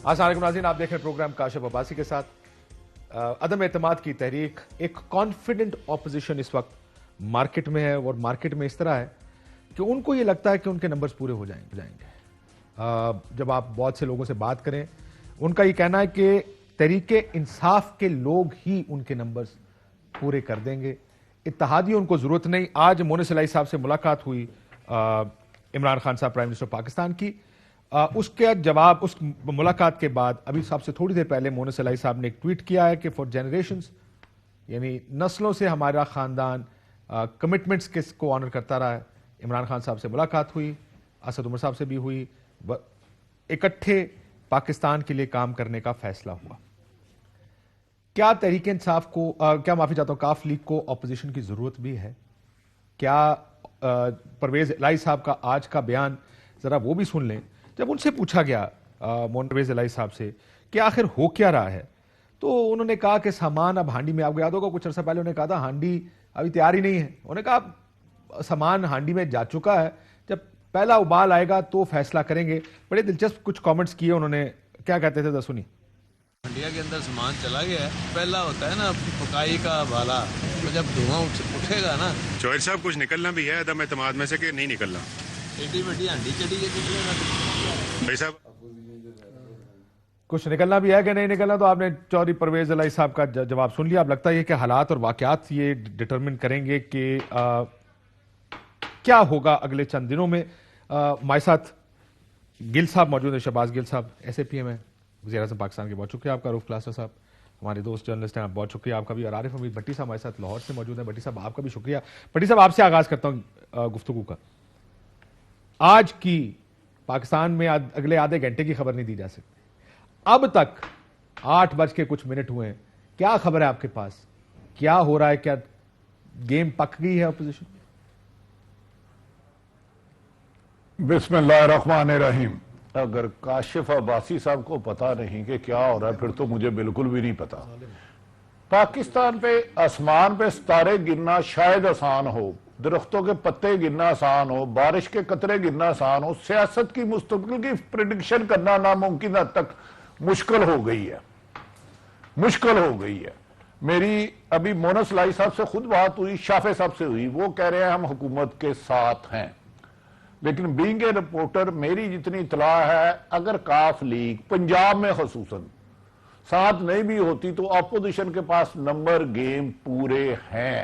السلام علیکم ناظرین، آپ دیکھ رہے ہیں پروگرام کاشف عباسی کے ساتھ۔ عدم اعتماد کی تحریک، ایک کانفیڈنٹ اپوزیشن اس وقت مارکیٹ میں ہے، اور مارکیٹ میں اس طرح ہے کہ ان کو یہ لگتا ہے کہ ان کے نمبرز پورے ہو جائیں گے۔ جب آپ بہت سے لوگوں سے بات کریں، ان کا یہ کہنا ہے کہ تحریک انصاف کے لوگ ہی ان کے نمبرز پورے کر دیں گے، اتحادی ان کو ضرورت نہیں۔ آج مونس الہی صاحب سے ملاقات ہوئی عمران خان صاحب پرائم منسٹر پاکستان کی، اس کے جواب، اس ملاقات کے بعد ابھی صاحب سے تھوڑی دیر پہلے مونس الہی صاحب نے ایک ٹویٹ کیا ہے کہ فار جنریشنز، یعنی نسلوں سے ہمارا خاندان کمٹمنٹس کو آنر کرتا رہا ہے۔ عمران خان صاحب سے ملاقات ہوئی، اسد عمر صاحب سے بھی ہوئی، اکٹھے پاکستان کے لیے کام کرنے کا فیصلہ ہوا۔ کیا تحریک انصاف کو، کیا معافی چاہتا ہوں، کاف لیگ کو اپوزیشن کی ضرورت بھی ہے؟ کیا پرویز الہی صاحب کا آج کا بیان ذرا وہ بھی سن لیں۔ جب ان سے پوچھا گیا پرویز الہی صاحب سے کہ آخر ہو کیا رہا ہے، تو انہوں نے کہا کہ سامان اب ہانڈی میں، آپ کو یاد ہوگا کچھ عرصہ پہلے انہوں نے کہا تھا ہانڈی ابھی تیار ہی نہیں ہے، انہوں نے کہا سامان ہانڈی میں جا چکا ہے، جب پہلا ابال آئے گا تو فیصلہ کریں گے۔ بڑے دلچسپ کچھ کامنٹس کیے انہوں نے، کیا کہتے تھے سنیے۔ ہنڈیا کے اندر سامان چلا گیا ہے، پہلا ہوتا ہے نا پکائی کا بالا، تو جب دھواں اٹھے گا نا۔ جوہر صاحب کچھ نکلنا بھی ہے عدم اعتماد میں سے کہ نہیں نکلنا؟ ایڈی وڈی ہنڈی چڑی ہے نکلے گا بھائی صاحب کچھ نکلنا بھی ہے کہ نہیں نکلنا، تو آپ نے چودھری پرویز الہی صاحب کا جواب سن لیا۔ اب لگتا ہے کہ حالات اور واقعات یہ ڈٹرمن کریں گے کہ کیا ہوگا اگلے چند دنوں میں۔ ہمارے ساتھ گل صاحب موجود ہیں، شہباز گل صاحب ایس اے پی ایم ہیں، وزیر اعظم پاکستان کے، بہت شکریہ آپ کا۔ روف کلاسر صاحب ہمارے دوست جرنلسٹ ہیں، آپ بہت شکریہ آپ کا بھی۔ اور عارف حمید بھٹی صاحب ہمارے ساتھ لاہور سے موجود ہیں، بھٹی صاحب آپ کا بھی شکریہ۔ بھٹی صاحب آپ سے آغاز کرتا ہوں گفتگو کا۔ آج کی پاکستان میں اگلے آدھے گھنٹے کی خبر نہیں دی جا سکتی، اب تک 8:00 ہوئے ہیں، کیا خبر ہے آپ کے پاس؟ کیا ہو رہا ہے؟ کیا گیم پک گئی ہے اپوزیشن؟ بسم اللہ الرحمن الرحیم۔ اگر کاشف عباسی صاحب کو پتا نہیں کہ کیا ہو رہا ہے، پھر تو مجھے بالکل بھی نہیں پتا۔ پاکستان پہ آسمان پہ ستارے گرنا شاید آسان ہو، درختوں کے پتے گرنا آسان ہو، بارش کے قطرے گرنا آسان ہو، سیاست کی مستقبل کی پریڈکشن کرنا ناممکن حد تک مشکل ہو گئی ہے، مشکل ہو گئی ہے۔ میری ابھی مونس الہی صاحب سے خود بات ہوئی، شافع صاحب سے ہوئی، وہ کہہ رہے ہیں ہم حکومت کے ساتھ ہیں، لیکن بینگ اے رپورٹر میری جتنی اطلاع ہے، اگر کاف لیگ پنجاب میں خصوصاً ساتھ نہیں بھی ہوتی تو اپوزیشن کے پاس نمبر گیم پورے ہیں۔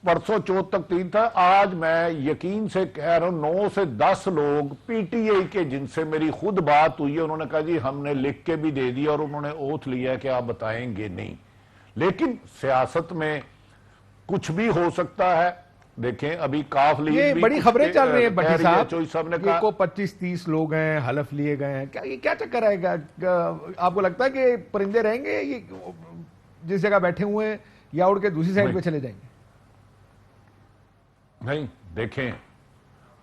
پرسوں چوتھ تک 3 تھا، آج میں یقین سے کہہ رہا ہوں 9 سے 10 لوگ پی ٹی آئی کے جن سے میری خود بات ہوئی ہے، انہوں نے کہا جی ہم نے لکھ کے بھی دے دیا اور انہوں نے اوتھ لیا ہے کہ آپ بتائیں گے نہیں۔ لیکن سیاست میں کچھ بھی ہو سکتا ہے۔ دیکھیں ابھی کاف لیگ یہ بھی بڑی خبریں چل رہی ہیں بھٹی صاحب، چوئی صاحب نے یہ کہا کو 25-30 لوگ ہیں، حلف لیے گئے ہیں، یہ کیا چکر آئے گا؟ آپ کو لگتا ہے کہ پرندے رہیں گے یہ جس جگہ بیٹھے ہوئے ہیں، یا اڑ کے دوسری سائڈ پہ چلے جائیں گے؟ نہیں، دیکھیں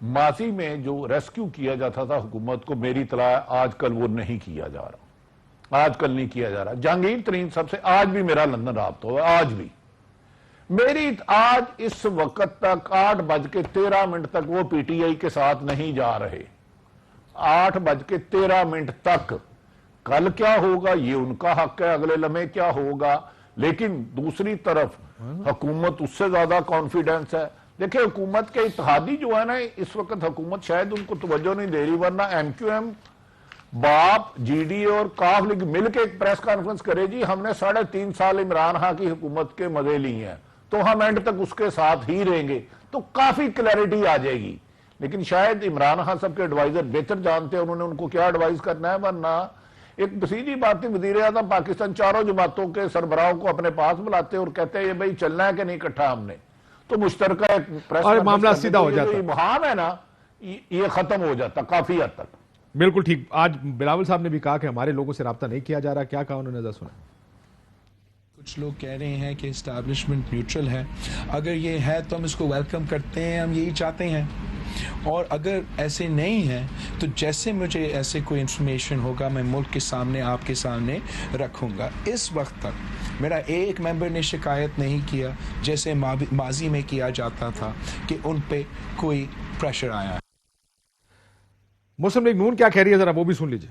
ماضی میں جو ریسکیو کیا جاتا تھا حکومت کو، میری اطلاع ہے آج کل وہ نہیں کیا جا رہا، آج کل نہیں کیا جا رہا۔ جہانگیر ترین صاحب سے آج بھی میرا لندن رابطہ ہوا، آج بھی میری آج اس وقت تک 8:13 تک وہ پی ٹی آئی کے ساتھ نہیں جا رہے، 8:13 تک۔ کل کیا ہوگا یہ ان کا حق ہے، اگلے لمحے کیا ہوگا، لیکن دوسری طرف حکومت اس سے زیادہ کانفیڈنس ہے۔ دیکھیں حکومت کے اتحادی جو ہے نا، اس وقت حکومت شاید ان کو توجہ نہیں دے رہی، ورنہ ایم کیو ایم، باپ، جی ڈی اور کاف لیگ مل کے ایک پریس کانفرنس کرے جی ہم نے 3.5 سال عمران خان کی حکومت کے مزے لی ہیں تو ہم اینڈ تک اس کے ساتھ ہی رہیں گے، تو کافی کلیئرٹی آ جائے گی۔ لیکن شاید عمران خان صاحب کے ایڈوائزر بہتر جانتے ہیں انہوں نے ان کو کیا ایڈوائز کرنا ہے، ورنہ ایک بسیدھی بات تھی، وزیر اعظم پاکستان چاروں جماعتوں کے سربراہوں کو اپنے پاس بلاتے اور کہتے ہیں یہ بھائی چلنا ہے کہ نہیں اکٹھا ہم نے، تو مشترکہ ایک پریس اور معاملہ سیدھا ہو جاتا، یہ مہام ہے نا یہ ختم ہو جاتا کافی حد تک۔ بالکل ٹھیک۔ آج بلاول صاحب نے بھی کہا کہ ہمارے لوگوں سے رابطہ نہیں کیا جا رہا، کیا کہا انہوں نے، ذرا سنا۔ کچھ لوگ کہہ رہے ہیں کہ اسٹیبلشمنٹ نیوٹرل ہے، اگر یہ ہے تو ہم اس کو ویلکم کرتے ہیں، ہم یہی چاہتے ہیں، اور اگر ایسے نہیں ہیں تو جیسے مجھے ایسے کوئی انفارمیشن ہوگا میں ملک کے سامنے آپ کے سامنے رکھوں گا۔ اس وقت تک میرا ایک ممبر نے شکایت نہیں کیا جیسے ماضی میں کیا جاتا تھا کہ ان پہ کوئی پریشر آیا ہے۔ مسلم لیگ نون کیا کہہ رہی ہے، ذرا وہ بھی سن لیجئے۔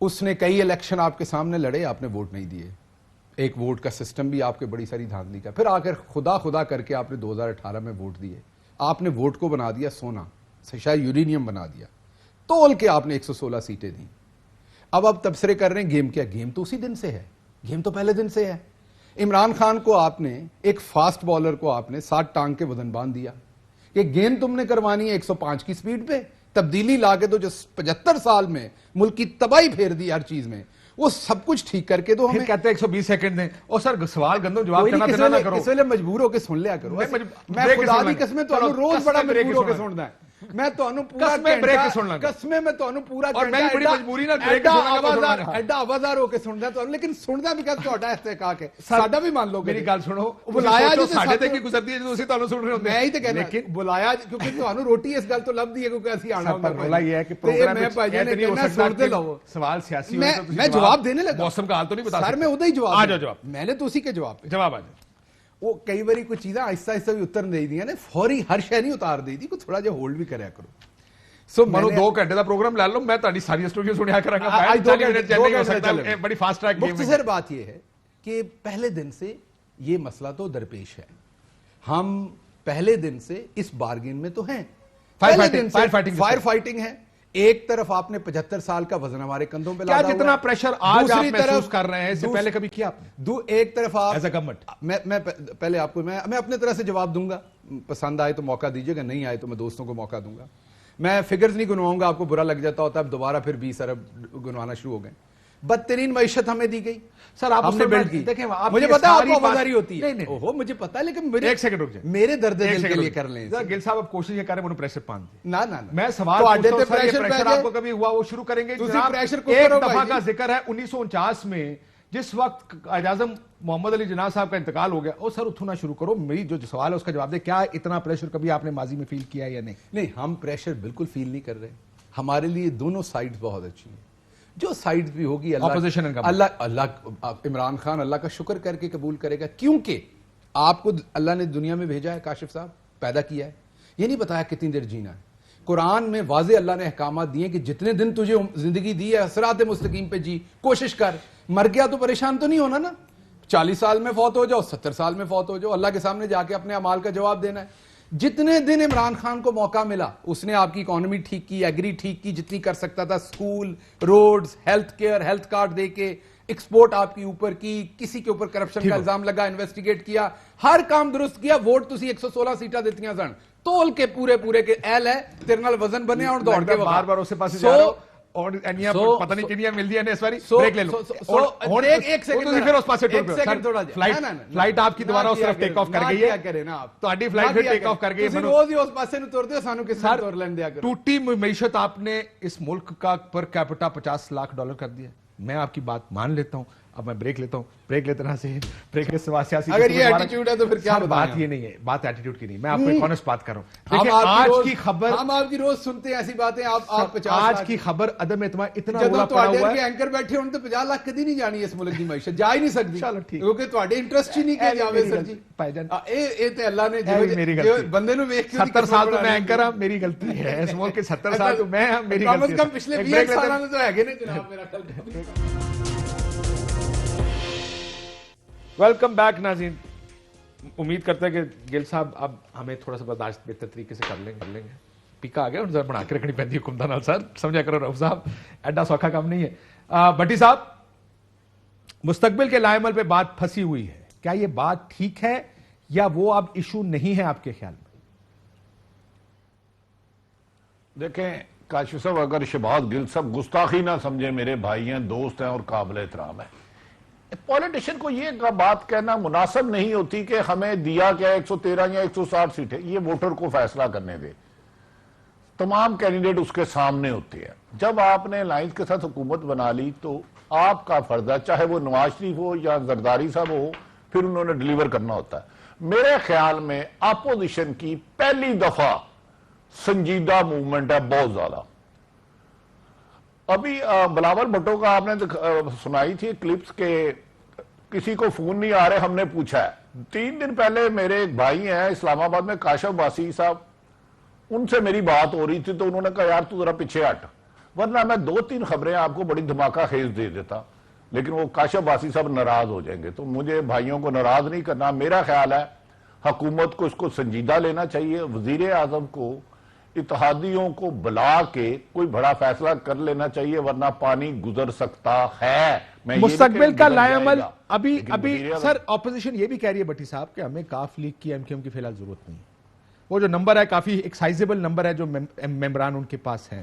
اس نے کئی الیکشن آپ کے سامنے لڑے, آپ نے ووٹ نہیں دیے. ایک ووٹ کا سسٹم بھی آپ کے بڑی ساری دھاندلی کا. پھر آ کر خدا کر کے آپ نے 2018 میں ووٹ دیے. آپ نے ووٹ کو بنا دیا سونا, شاید یورینیم بنا دیا, تول کے آپ نے 116 سیٹیں دیں. اب آپ تبصرے کر رہے ہیں گیم کیا, گیم تو اسی دن سے ہے, گیم تو پہلے دن سے ہے. عمران خان کو آپ نے, ایک فاسٹ بالر کو آپ نے 60 ٹانگ کے وزن باندھ دیا کہ گیند تم نے کروانی ہے 105 کی سپیڈ پہ, تبدیلی لا کے تو جو 75 سال میں ملک کی تباہی پھیر دی ہر چیز میں, وہ سب کچھ ٹھیک کر کے دو ہمیں. کہتے ہیں 120 سیکنڈ دیں. اور سر سوال گندم جواب کرنا دینا نہ کرو. اس ویلے مجبور ہو کے سن لیا کرو. میں خدا دی قسمیں تو روز بڑا مجبور ہو کے سننا ہے. میں تو پورا قسمیں میں تو پورا ایڈا آوازار ہو کے سننا ہے, لیکن سننا بھی کہتے تھوڑا استحقاق ہے. ساڈا بھی مان لو, میری گل سنو, بلایا جو ساڈے تے کی گزرتی ہے جو اسی تانوں سن رہے ہوندے. میں ہی تے کہنا بلایا کیونکہ تانوں روٹی اس گل تو لبدی ہے کیونکہ اسی آنا ہوندا. رولا یہ ہے کہ پروگرام میں نہیں ہو سکتا سوال سیاسی ہوئے تو میں جواب دینے لگا. موسم کا حال تو نہیں بتا سر, میں ادھر ہی جواب آ جاؤ جواب. میں نے تو اسی کے جواب پہ جواب آ جائے. وہ کئی باری کوئی چیزیں آہستہ آہستہ بھی اتر نہیں دی نے, فوری ہر شے نہیں اتار دی تھی, کوئی تھوڑا جہا ہولڈ بھی کریا کرو. منو 2 گھنٹے کا پروگرام لے لو, میں تہاڈی ساری سٹوریاں سنیا کراں گا. آج 2 گھنٹے نہیں ہو سکتا, بڑی فاسٹ ٹریک گیم ہے. مختصر بات یہ ہے کہ پہلے دن سے یہ مسئلہ تو درپیش ہے. ہم پہلے دن سے اس بارگین میں تو ہیں. فائر فائٹنگ ہے. ایک طرف آپ نے 75 سال کا وزن ہمارے کندھوں پہ لادا ہوا ہے. کیا جتنا پریشر آج آپ محسوس کر رہے ہیں اس سے پہلے کبھی کیا آپ نے؟ ایک طرف آپ ایز اے گورنمنٹ, میں پہلے آپ کو میں اپنے طرح سے جواب دوں گا. پسند آئے تو موقع دیجیے گا, نہیں آئے تو میں دوستوں کو موقع دوں گا. میں فگرز نہیں گنواؤں گا, آپ کو برا لگ جاتا ہوتا ہے. اب دوبارہ پھر 20 ارب گنوانا شروع ہو گئے. بدترین معیشت ہمیں دی گئی سر, آپ نے بلڈ کی. مجھے پتا ہے آپ کو آوازاری ہوتی ہے, اوہو مجھے پتا ہے, لیکن ایک سیکنڈ رک جائیں, میرے درد دل کے لیے کر لیں. گل صاحب اب کوشش یہ کریں انہوں پریشر پان دیں. نہ میں سوال پوچھتا ہوں سر, یہ پریشر آپ کو کبھی ہوا وہ شروع کریں گے. ایک دفعہ کا ذکر ہے 1949 میں جس وقت اعظم محمد علی جناح صاحب کا انتقال ہو گیا. اور سر اتنا شروع کرو, میری جو سوال ہے اس کا جواب دے. کیا اتنا پریشر کبھی آپ نے ماضی میں فیل کیا یا نہیں؟ نہیں, ہم پریشر بالکل فیل نہیں کر رہے. ہمارے لیے دونوں سائڈز بہت اچھی ہیں. جو سائڈز بھی ہوگی اللہ عمران خان اللہ کا شکر کر کے قبول کرے گا, کیونکہ آپ کو اللہ نے دنیا میں بھیجا ہے, کاشف صاحب پیدا کیا ہے, یہ نہیں بتایا کتنی دیر جینا ہے. قرآن میں واضح اللہ نے احکامات دیے کہ جتنے دن تجھے زندگی دی ہے صراط مستقیم پہ جی, کوشش کر. مر گیا تو پریشان تو نہیں ہونا نا. 40 سال میں فوت ہو جاؤ, 70 سال میں فوت ہو جاؤ, اللہ کے سامنے جا کے اپنے اعمال کا جواب دینا ہے. جتنے دن عمران خان کو موقع ملا اس نے آپ کی اکانومی ٹھیک کی, ایگری ٹھیک کی جتنی کر سکتا تھا, school, roads, health care, health card دے کے, ایکسپورٹ آپ کی اوپر کی, کسی کے اوپر کرپشن کا الزام لگا انویسٹیگیٹ کیا, ہر کام درست کیا. ووٹ تسی 116 سیٹاں دیتیاں سن, تول کے پورے کے ایل ہے تیرے نال وزن بنے اور دوڑ کے بار بار اس پاس جا رہا ہوں اور انیاں پتہ نہیں کنیاں مل دی نے اس واری بریک لے لو. ایک سیکنڈ پھر اس پاسے ٹور فلائٹ آپ کی دوبارہ اس طرف ٹیک آف کر گئی ہے. تہاڈی فلائٹ پھر ٹیک آف کر گئی ہے. تسی روز ہی اس پاسے نوں ترتے ہو, سانو کس طرح تور لین دیا کرو. ٹوٹی معیشت آپ نے اس ملک کا پر کیپٹا $50 لاکھ کر دیا. میں آپ کی بات مان لیتا ہوں. اب میں بریک لیتا ہوں, بریک لیتے رہا سے بریک کے سوا سیاسی اگر یہ ایٹیٹیوڈ ہے تو پھر کیا بات یہ نہیں ہے, بات ایٹیٹیوڈ کی نہیں, میں آپ کو ایک آنسٹ بات کر رہا ہوں. دیکھیں آج کی خبر, ہم آپ کی روز سنتے ہیں ایسی باتیں, آپ 50 آج کی خبر عدم اعتماد اتنا رولا پڑا ہوا ہے. اینکر بیٹھے ہوں تو 50 لاکھ کدی نہیں جانی اس ملک کی معیشت, جا ہی نہیں سکتی. چلو ٹھیک, کیونکہ تواڈے انٹرسٹ ہی نہیں کہ جاوے سر جی پائی جان. اے تے اللہ نے جو بندے نوں ویکھ کے 70 سال تو میں اینکر ہوں, میری غلطی ہے. اس ملک کے 70 سال تو میں ہوں, میری غلطی ہے. کم پچھلے 20 سالوں میں تو ہے نے جناب میرا خیال. ویلکم بیک ناظرین. امید کرتا ہے کہ گل صاحب اب ہمیں تھوڑا سا برداشت بہتر طریقے سے کر لیں گے. پیکا آ گیا اور ذرا بنا کے رکھنی پہنتی حکمدان نال سر, سمجھا کرو رؤف صاحب, ایڈا سوکھا کام نہیں ہے. بٹی صاحب, مستقبل کے لائے عمل پہ بات پھنسی ہوئی ہے, کیا یہ بات ٹھیک ہے یا وہ اب ایشو نہیں ہے آپ کے خیال میں؟ دیکھیں کاشف صاحب, اگر شہباز گل صاحب گستاخی نہ سمجھے, میرے بھائی ہیں, دوست ہیں اور قابل احترام ہیں. پولیٹیشین کو یہ بات کہنا مناسب نہیں ہوتی کہ ہمیں دیا کیا 113 یا 160 سیٹیں, یہ ووٹر کو فیصلہ کرنے دے. تمام کینڈیڈیٹ اس کے سامنے ہوتے ہیں. جب آپ نے الائنس کے ساتھ حکومت بنا لی تو آپ کا فرض ہے, چاہے وہ نواز شریف ہو یا زرداری صاحب ہو, پھر انہوں نے ڈیلیور کرنا ہوتا ہے. میرے خیال میں اپوزیشن کی پہلی دفعہ سنجیدہ موومنٹ ہے, بہت زیادہ. ابھی بلاول بھٹو کا آپ نے سنائی تھی کلپس کے کسی کو فون نہیں آ رہے, ہم نے پوچھا ہے. 3 دن پہلے میرے ایک بھائی ہیں اسلام آباد میں, کاشف باسی صاحب, ان سے میری بات ہو رہی تھی تو انہوں نے کہا یار تو ذرا پیچھے ہٹ. ورنہ میں 2-3 خبریں آپ کو بڑی دھماکہ خیز دے دیتا، لیکن وہ کاشف باسی صاحب ناراض ہو جائیں گے. تو مجھے بھائیوں کو ناراض نہیں کرنا. میرا خیال ہے حکومت کو اس کو سنجیدہ لینا چاہیے. وزیر اعظم کو اتحادیوں کو بلا کے کوئی بڑا فیصلہ کر لینا چاہیے، ورنہ پانی گزر سکتا ہے. مستقبل کا لائے عمل ابھی سر اپوزیشن یہ بھی کہہ رہی ہے بٹی صاحب کہ ہمیں کاف لیگ کی ایم کی فی الحال ضرورت نہیں. وہ جو نمبر ہے کافی ایک سائزیبل نمبر ہے جو ممبران ان کے پاس ہیں،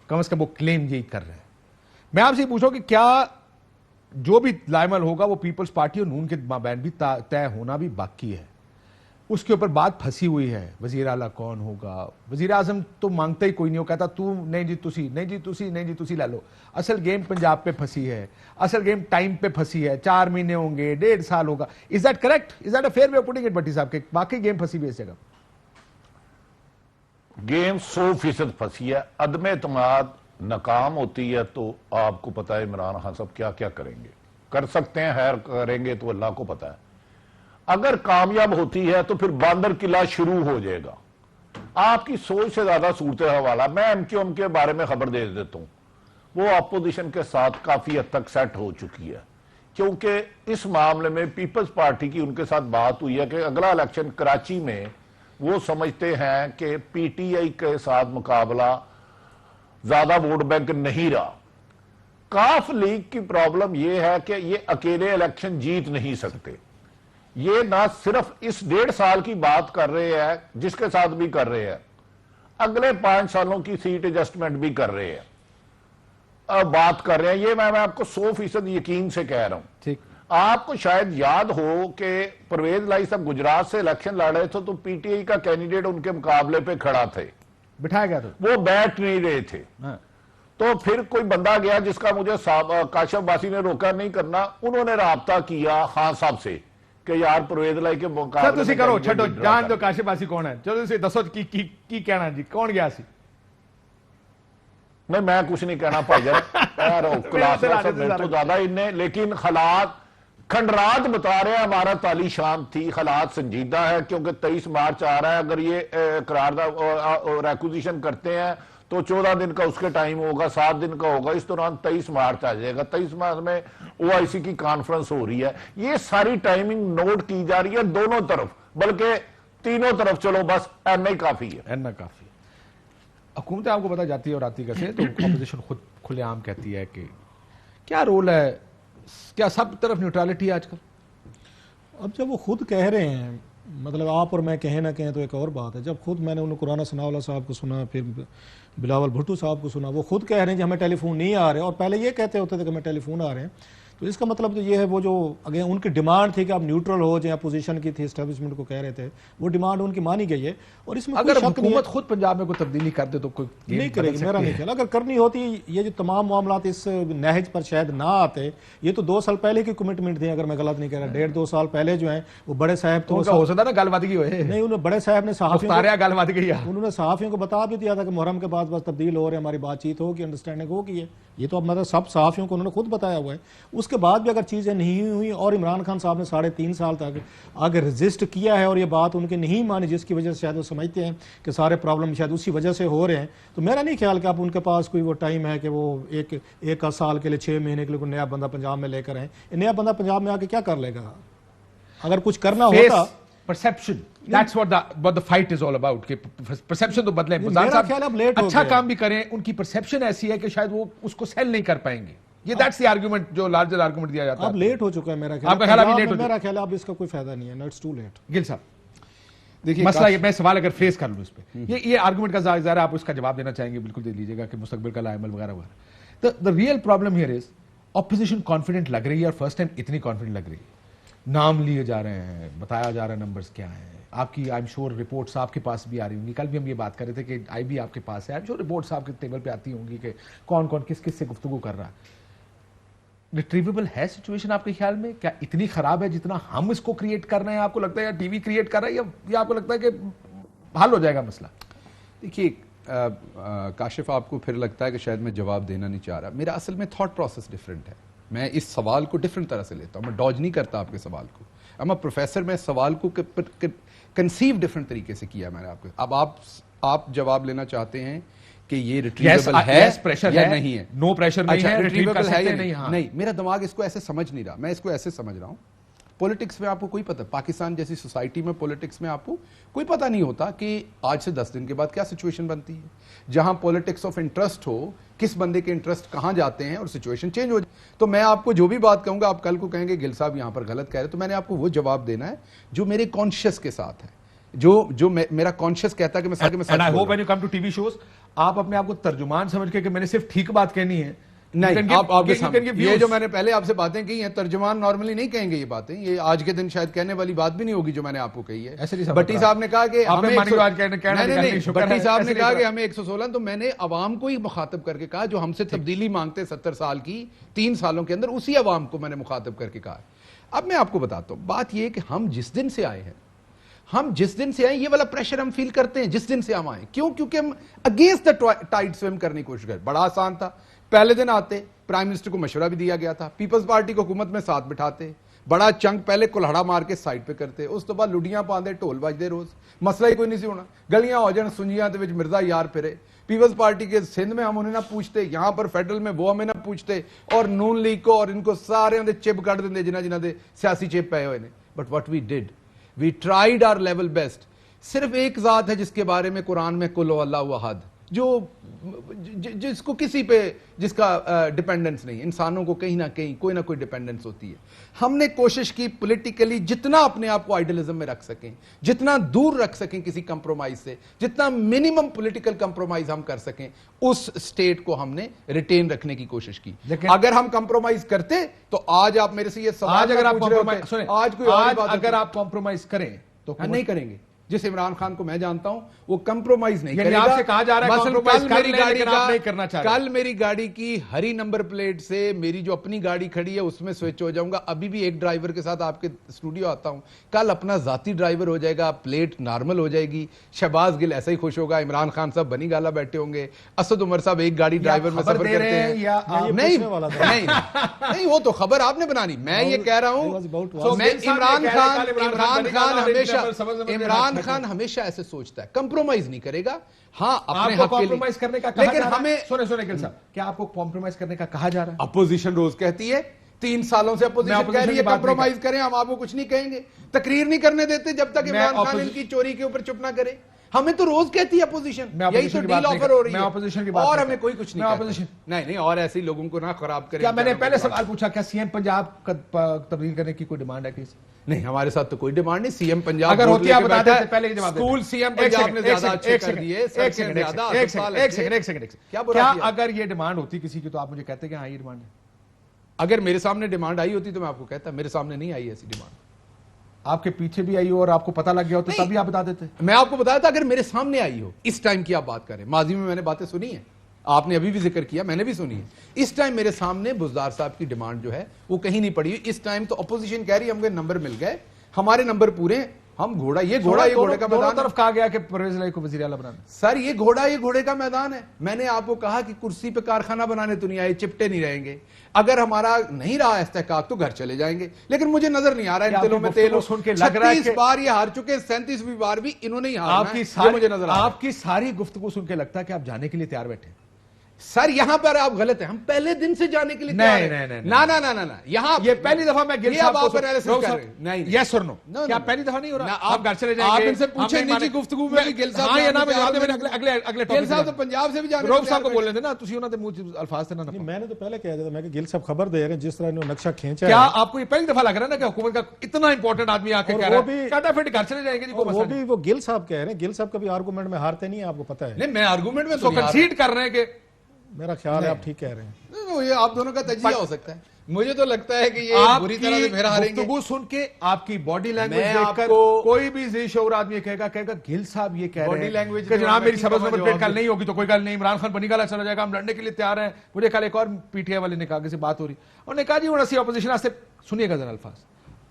کم از کم وہ کلیم یہی کر رہے ہیں. میں آپ سے پوچھوں کہ کیا جو بھی لائے عمل ہوگا وہ پیپلز پارٹی اور نون کے مابین بھی طے ہونا بھی باقی ہے، اس کے اوپر بات پھنسی ہوئی ہے. وزیر اعلیٰ کون ہوگا؟ وزیر اعظم تو مانگتا ہی کوئی نہیں، وہ کہتا تو نہیں جی تسی، نہیں جی تسی، نہیں جی تسی لے لو. اصل گیم پنجاب پہ پھنسی ہے، اصل گیم ٹائم پہ پھنسی ہے. 4 مہینے ہوں گے، 1.5 سال ہوگا. Is that correct? Is that a fair way of putting it بٹی صاحب کہ باقی گیم پھنسی ہوئی اس جگہ؟ گیم 100% پھنسی ہے. عدم اعتماد ناکام ہوتی ہے تو آپ کو پتا ہے عمران خان صاحب کیا کیا کریں گے. کر سکتے ہیں، خیر کریں گے تو اللہ کو پتا ہے. اگر کامیاب ہوتی ہے تو پھر باندر قلعہ شروع ہو جائے گا. آپ کی سوچ سے زیادہ صورت حوالہ میں ایم کے بارے میں خبر دے دیتا ہوں. وہ اپوزیشن کے ساتھ کافی حد تک سیٹ ہو چکی ہے، کیونکہ اس معاملے میں پیپلز پارٹی کی ان کے ساتھ بات ہوئی ہے کہ اگلا الیکشن کراچی میں وہ سمجھتے ہیں کہ پی ٹی آئی کے ساتھ مقابلہ زیادہ ووٹ بینک نہیں رہا. کاف لیگ کی پرابلم یہ ہے کہ یہ اکیلے الیکشن جیت نہیں سکتے. یہ نہ صرف اس 1.5 سال کی بات کر رہے ہیں جس کے ساتھ بھی کر رہے ہیں، اگلے 5 سالوں کی سیٹ ایڈجسٹمنٹ بھی کر رہے ہیں، بات کر رہے ہیں. یہ میں آپ کو 100% یقین سے کہہ رہا ہوں. آپ کو شاید یاد ہو کہ پرویز لائی صاحب گجرات سے الیکشن لڑ رہے تھے تو پی ٹی آئی کا کینڈیڈیٹ ان کے مقابلے پہ کھڑا تھے، بٹھایا گیا تھا، وہ بیٹھ نہیں رہے تھے. تو پھر کوئی بندہ گیا جس کا مجھے کاشف باسی نے روکا نہیں کرنا، انہوں نے رابطہ کیا خان صاحب سے کہ یار پرویز لائی کے مقابلے میں کرو چھٹو جان دو کاشف باسی کون ہے. چلو اسے دسو کی کہنا جی کون گیا سی؟ نہیں میں کچھ نہیں کہنا پائی جان کلاس تو زیادہ انہیں، لیکن حالات کھنڈرات بتا رہے ہیں. ہمارا تالی شام تھی، حالات سنجیدہ ہے کیونکہ 23 مارچ آ رہا ہے. اگر یہ قرارداد ریکوزیشن کرتے ہیں تو 14 دن کا اس کے ٹائم ہوگا، 7 دن کا ہوگا. اس دوران 23 مارچ آ جائے گا. 23 مارچ میں OIC کی کانفرنس ہو رہی ہے. یہ ساری ٹائمنگ نوٹ کی جا رہی ہے دونوں طرف، بلکہ تینوں طرف. چلو بس اینا ہی کافی ہے، اینا کافی. حکومتیں آپ کو پتا جاتی ہے اور آتی کیسے، تو اپوزیشن خود کھلے عام کہتی ہے کہ کیا رول ہے، کیا سب طرف نیوٹرالٹی ہے آج کل؟ اب جب وہ خود کہہ رہے ہیں، مطلب آپ اور میں کہیں نہ کہیں تو ایک اور بات ہے. جب خود میں نے انہوں قرآن ثناءاللہ صاحب کو سنا، پھر بلاول بھٹو صاحب کو سنا، وہ خود کہہ رہے ہیں کہ ہمیں ٹیلی فون نہیں آ رہے، اور پہلے یہ کہتے ہوتے تھے کہ ہمیں ٹیلی فون آ رہے ہیں. تو اس کا مطلب تو یہ ہے وہ جو اگر ان کی ڈیمانڈ تھی کہ آپ نیوٹرل ہو جائیں، اپوزیشن کی تھی، اسٹیبلشمنٹ کو کہہ رہے تھے، وہ ڈیمانڈ ان کی مانی گئی ہے. اور اس میں اگر حکومت خود پنجاب میں کوئی تبدیلی کر دے تو کوئی نہیں کرے گی، میرا نہیں خیال. اگر کرنی ہوتی یہ جو تمام معاملات اس نہج پر شاید نہ آتے. یہ تو 2 سال پہلے کی کمٹمنٹ تھی اگر میں غلط نہیں کہہ رہا. 1.5-2 سال پہلے جو ہیں وہ بڑے صاحب تو ہو سکتا نا گل بات کی ہوئے نہیں، انہوں بڑے صاحب نے صحافیوں کو بتا بھی دیا تھا کہ محرم کے بعد بس تبدیل ہو رہے، ہماری بات چیت ہوگی، انڈرسٹینڈنگ ہوگی. یہ تو اب مطلب سب صحافیوں کو انہوں نے خود بتایا ہوا ہے. اس کے بعد بھی اگر چیزیں نہیں ہوئی اور عمران خان صاحب نے 3.5 سال تک اگر رزسٹ کیا ہے اور یہ بات ان کے نہیں مانی، جس کی وجہ سے شاید وہ سمجھتے ہیں کہ سارے پرابلم شاید اسی وجہ سے ہو رہے ہیں، تو میرا نہیں خیال کہ اب ان کے پاس کوئی وہ ٹائم ہے کہ وہ ایک سال کے لیے 6 مہینے کے لیے کوئی نیا بندہ پنجاب میں لے کر آئیں. نیا بندہ پنجاب میں آ کے کیا کر لے گا؟ اگر کچھ کرنا ہوتا perception, that's what the fight is all about. کہ perception تو بدلیں. میرا خیال اب لیٹ ہو اچھا کام بھی کریں، ان کی perception ایسی ہے کہ شاید وہ اس کو سیل نہیں کر پائیں گے. یہ that's the argument جو لارجر argument دیا جاتا ہے. اب لیٹ ہو چکا ہے میرا خیال. آپ کا خیال ابھی لیٹ ہو چکا ہے؟ میرا خیال اب اس کا کوئی فائدہ نہیں ہے. No, it's too late. گل صاحب دیکھیے مسئلہ یہ، میں سوال اگر فیس کر لوں اس پہ، یہ آرگومنٹ کا ظاہر ہے آپ اس کا جواب دینا چاہیں گے، بالکل دے لیجیے گا کہ مستقبل کا لائے عمل وغیرہ وغیرہ. the real problem here is opposition confident لگ رہی ہے، اور فرسٹ ٹائم اتنی confident لگ رہی ہے. نام لیے جا رہے ہیں، بتایا جا رہا ہے نمبرز کیا ہیں. آپ کی آئی ایم شیور رپورٹس آپ کے پاس بھی آ رہی ہوں گی. کل بھی ہم یہ بات کر رہے تھے کہ آئی بھی آپ کے پاس ہے. آئی ایم شیور رپورٹس آپ کے ٹیبل پہ آتی ہوں گی کہ کون کون کس کس سے گفتگو کر رہا ہے. ریٹریویبل ہے سچویشن آپ کے خیال میں؟ کیا اتنی خراب ہے جتنا ہم اس کو کریٹ کر رہے ہیں؟ آپ کو لگتا ہے یا ٹی وی کریٹ کر رہا ہے، یا آپ کو لگتا ہے کہ حل ہو جائے گا مسئلہ؟ دیکھیے کاشف، آپ کو پھر لگتا ہے کہ شاید میں جواب دینا نہیں چاہ رہا. میرا اصل میں تھاٹ پروسیس ڈفرینٹ ہے. میں اس سوال کو ڈفرینٹ طرح سے لیتا ہوں. میں ڈاج نہیں کرتا آپ کے سوال کو. میں پروفیسر میں سوال کو کنسیو ڈفرینٹ طریقے سے کیا میں نے آپ کو. اب آپ جواب لینا چاہتے ہیں کہ یہ ریٹریویبل ہے یا نہیں ہے. نو پریشر نہیں ہے, ریٹریویبل ہے یا نہیں. نہیں, میرا دماغ اس کو ایسے سمجھ نہیں رہا, میں اس کو ایسے سمجھ رہا ہوں. پولیٹکس میں آپ کو کوئی پتہ, پاکستان جیسی سوسائٹی میں پولیٹکس میں آپ کو کوئی پتہ نہیں ہوتا کہ آج سے 10 دن کے بعد کیا سچویشن بنتی ہے. جہاں پولیٹکس آف انٹرسٹ ہو, کس بندے کے انٹرسٹ کہاں جاتے ہیں اور سچویشن چینج ہو جائے. تو میں آپ کو جو بھی بات کہوں گا آپ کل کو کہیں گے گل صاحب یہاں پر غلط کہہ رہے, تو میں نے آپ کو وہ جواب دینا ہے جو میرے کانشیس کے ساتھ ہے, جو میرا کانشیس کہتا ہے کہ میں سچ بول رہا ہوں. when you come to TV shows, آپ اپنے آپ کو ترجمان سمجھ کے کہ میں نے صرف ٹھیک بات کہنی ہے. نہیں, آپ کے سامنے یہ جو میں نے پہلے آپ سے باتیں کی ہیں, ترجمان نارملی نہیں کہیں گے یہ باتیں, یہ آج کے دن شاید کہنے والی بات بھی نہیں ہوگی جو میں نے آپ کو کہی ہے. بٹی صاحب نے کہا کہ بٹی صاحب نے کہا کہ ہمیں 116, تو میں نے عوام کو ہی مخاطب کر کے کہا جو ہم سے تبدیلی مانگتے 70 سال کی 3 سالوں کے اندر, اسی عوام کو میں نے مخاطب کر کے کہا. اب میں آپ کو بتاتا ہوں, بات یہ کہ ہم جس دن سے آئے یہ والا پریشر ہم فیل کرتے ہیں جس دن سے ہم آئے. کیوں؟ کیونکہ ہم اگینسٹ دا ٹائڈ سویم کرنے کی کوشش کرتے. بڑا آسان تھا, پہلے دن آتے, پرائم منسٹر کو مشورہ بھی دیا گیا تھا, پیپلز پارٹی کو حکومت میں ساتھ بٹھاتے, بڑا چنک پہلے کلہڑا مار کے سائڈ پہ کرتے, اس تو بعد لڈیاں پاندے, ٹول بجدے روز, مسئلہ ہی کوئی نہیں سی ہونا, گلیاں ہو جان سنجیاں دے وچ مرزا یار پھرے. پیپلز پارٹی کے سندھ میں ہم انہیں نہ پوچھتے, یہاں پر فیڈرل میں وہ ہمیں نہ پوچھتے, اور نون لیگ کو اور ان کو سارے دے چپ کٹ دیں جنہ دے سیاسی چپ پے ہوئے نے. But what we did, we tried our level best. صرف ایک ذات ہے جس کے بارے میں قرآن میں قل اللہ احد, جو جس کو کسی پہ جس کا ڈیپینڈنس نہیں, انسانوں کو کہیں نہ کہیں کوئی نہ کوئی ڈیپینڈنس ہوتی ہے. ہم نے کوشش کی پولیٹیکلی جتنا اپنے آپ کو آئیڈیلزم میں رکھ سکیں, جتنا دور رکھ سکیں کسی کمپرومائز سے, جتنا منیمم پولیٹیکل کمپرومائز ہم کر سکیں, اس سٹیٹ کو ہم نے ریٹین رکھنے کی کوشش کی. اگر ہم کمپرومائز کرتے تو آج آپ میرے سے یہ سوال اگر آپ کمپرومائز کریں تو نہیں کریں گے. جس عمران خان کو میں جانتا ہوں وہ کمپرومائز نہیں کرے گا. آپ سے کہا جا رہا ہے کمپرومائز کر لیں لیکن آپ نہیں کرنا چاہ رہے. کل میری گاڑی کی ہری نمبر پلیٹ سے میری جو اپنی گاڑی کھڑی ہے اس میں سوئچ ہو جاؤں گا. ابھی بھی ایک ڈرائیور کے ساتھ آپ کے اسٹوڈیو آتا ہوں, کل اپنا ذاتی ڈرائیور ہو جائے گا, پلیٹ نارمل ہو جائے گی. شہباز گل ایسا ہی خوش ہوگا, عمران خان صاحب بنی گالا بیٹھے ہوں گے, اسد عمر صاحب ایک گاڑی ڈرائیور میں سفر کرتے ہیں. نہیں, وہ تو خبر آپ نے بنانی. میں یہ کہہ رہا ہوں عمران خان ہمیشہ ایسے سوچتا ہے, کمپرومائز نہیں کرے گا. ہاں اپنے حق کے لیے کرنے کا, لیکن ہمیں سنیں گل صاحب, کیا آپ کو کمپرومائز کرنے کا کہا جا رہا ہے؟ اپوزیشن روز کہتی ہے, 3 سالوں سے اپوزیشن کہہ رہی ہے کمپرومائز کریں, ہم آپ کو کچھ نہیں کہیں گے. تقریر نہیں کرنے دیتے جب تک عمران خان ان کی چوری کے اوپر چپ نہ کرے. ہمیں تو روز کہتی ہے اپوزیشن, یہی تو ڈیل آفر ہو رہی ہے, اور ہمیں کوئی کچھ نہیں. اور ایسے لوگوں کو نہ خراب کریں. کیا میں نے پہلے سوال پوچھا, کیا سی ایم پنجاب کا تبدیل کرنے کی کوئی ڈیمانڈ ہے کسی؟ نہیں, ہمارے ساتھ تو کوئی ڈیمانڈ نہیں. سی ایم پنجاب اگر ہوتی ہے آپ بتا دیتے پہلے ہی جواب. اسکول سی ایم پنجاب نے زیادہ اچھے کر دیے. ایک سیکنڈ, کیا اگر یہ ڈیمانڈ ہوتی کسی کی تو آپ مجھے کہتے کہ ہاں یہ ڈیمانڈ ہے؟ اگر میرے سامنے ڈیمانڈ آئی ہوتی تو میں آپ کو کہتا, میرے سامنے نہیں آئی ایسی ڈیمانڈ. آپ کے پیچھے بھی آئی ہو اور آپ کو پتہ لگ گیا ہو تو تب بھی آپ بتا دیتے. میں آپ کو بتایا تھا اگر میرے سامنے آئی ہو. اس ٹائم کی آپ بات کریں, ماضی میں نے باتیں سنی ہیں, آپ نے ابھی بھی ذکر کیا, میں نے بھی سنی ہے. اس ٹائم میرے سامنے بزدار صاحب کی ڈیمانڈ جو ہے وہ کہیں نہیں پڑی. اس ٹائم تو اپوزیشن کہہ رہی ہے ہم کو نمبر مل گئے, ہمارے نمبر پورے, ہم گھوڑا یہ گھوڑے کا میدان. طرف کہا گیا کہ پرویز الہی کو وزیر اعلیٰ بنانا. سر یہ گھوڑے کا میدان ہے. میں نے آپ کو کہا کہ کرسی پہ کارخانہ بنانے تو نہیں آئے, چپٹے نہیں رہیں گے. اگر ہمارا نہیں رہا استحقاق تو گھر چلے جائیں گے. لیکن مجھے نظر نہیں آ رہا ان دلوں میں تیل. 36 بار یہ ہار چکے, 37ویں بار بھی انہوں نے ہی ہارنا ہے. مجھے نظر آ رہا ہے آپ کی ساری گفتگو سن کے لگتا ہے کہ آپ جانے کے لیے تیار بیٹھے. سر یہاں پر آپ غلط ہیں, ہم پہلے دن سے جانے کے لیے نہیں, یہاں یہ پہلی دفعہ میں گل صاحب کو نہیں یس اور نو, کیا پہلی دفعہ نہیں ہو رہا؟ آپ گھر چلے جائیں گے, آپ ان سے پوچھیں نیچی گفتگو میں بھی گل اگلے گل صاحب تو پنجاب سے بھی جانے روب صاحب کو بول رہے تھے نا, تسی انہاں دے منہ الفاظ تھے نا. میں نے تو پہلے کہہ دیا تھا, میں کہ گل صاحب خبر دے رہے ہیں جس طرح انہوں نے نقشہ کھینچا ہے. کیا آپ کو یہ پہلی دفعہ لگ رہا ہے نا کہ حکومت کا اتنا امپورٹنٹ آدمی آ کے کہہ رہا ہے کاٹا پھٹ گھر چلے جائیں گے؟ وہ بھی وہ گل صاحب کہہ رہے ہیں, گل صاحب کبھی آرگومنٹ میں ہارتے نہیں ہیں, آپ کو پتہ ہے. نہیں, میں آرگومنٹ میں تو کنسیڈ کر رہے ہیں کہ میرا خیال ہے آپ ٹھیک کہہ رہے ہیں. یہ آپ دونوں کا تجزیہ ہو سکتا ہے. مجھے تو لگتا ہے کہ یہ بری طرح سے پھر ہاریں گے. گفتگو سن کے آپ کی باڈی لینگویج دیکھ کر کوئی بھی ذی شعور آدمی کہے گا گل صاحب یہ کہہ رہے ہیں کہ جناب میری سبز نمبر پلیٹ کل نہیں ہوگی تو کوئی گل نہیں, عمران خان بنی گالا چلا جائے گا, ہم لڑنے کے لیے تیار ہیں. مجھے کل ایک اور پی ٹی آئی والے نے کہا کہ سے بات ہو رہی, انہوں نے کہا جی ہوں اسی اپوزیشن سے سنیے گا ذرا الفاظ,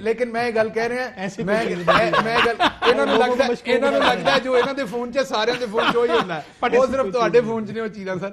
ਲੇਕਿਨ ਮੈਂ ਗੱਲ ਕਹਿ ਰਿਹਾ, ਮੈਂ ਗੱਲ ਇਹਨਾਂ ਨੂੰ ਲੱਗਦਾ ਜੋ ਇਹਨਾਂ ਦੇ ਫੋਨ 'ਚ ਸਾਰਿਆਂ ਦੇ ਫੋਨ 'ਚ ਹੀ ਹੁੰਦਾ ਹੈ, ਉਹ ਸਿਰਫ ਤੁਹਾਡੇ ਫੋਨ 'ਚ ਨਹੀਂ ਉਹ ਚੀਜ਼ਾਂ। ਸਰ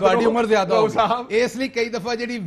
ਤੁਹਾਡੀ ਉਮਰ ਜ਼ਿਆਦਾ ਹੋ ਗਈ, ਇਸ ਲਈ ਕਈ ਦਫਾ ਜਿਹੜੀ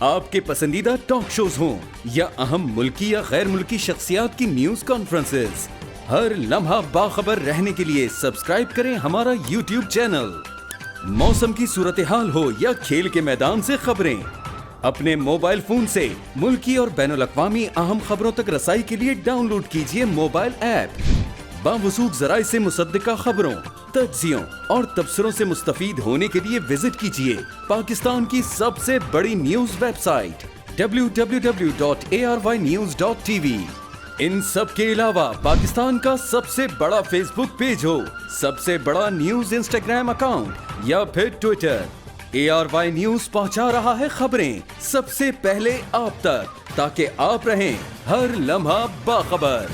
آپ کے پسندیدہ ٹاک شوز ہوں یا اہم ملکی یا غیر ملکی شخصیات کی نیوز کانفرنسز، ہر لمحہ باخبر رہنے کے لیے سبسکرائب کریں ہمارا YouTube چینل۔ موسم کی صورتحال ہو یا کھیل کے میدان سے خبریں، اپنے موبائل فون سے ملکی اور بین الاقوامی اہم خبروں تک رسائی کے لیے ڈاؤن لوڈ کیجیے موبائل ایپ۔ باوثوق ذرائع سے مصدقہ خبروں، تجزیوں اور تبصروں سے مستفید ہونے کے لیے وزٹ کیجیے پاکستان کی سب سے بڑی نیوز ویب سائٹ www.arYnews.tv۔ ان سب کے علاوہ پاکستان کا سب سے بڑا فیس بک پیج ہو، سب سے بڑا نیوز انسٹاگرام اکاؤنٹ یا پھر ٹویٹر، ARY نیوز پہنچا رہا ہے خبریں سب سے پہلے آپ تک، تاکہ آپ رہیں ہر لمحہ باخبر۔